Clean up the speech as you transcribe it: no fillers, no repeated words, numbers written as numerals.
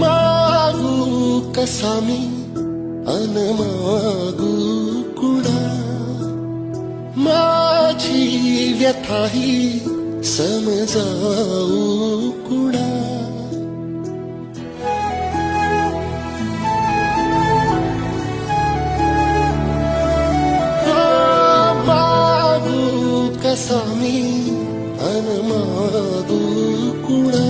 मागू कसा मी अन मागू कुणा, माझी व्यथाही समजावू कुणा. मागू कसा मी अन मागू कुणा.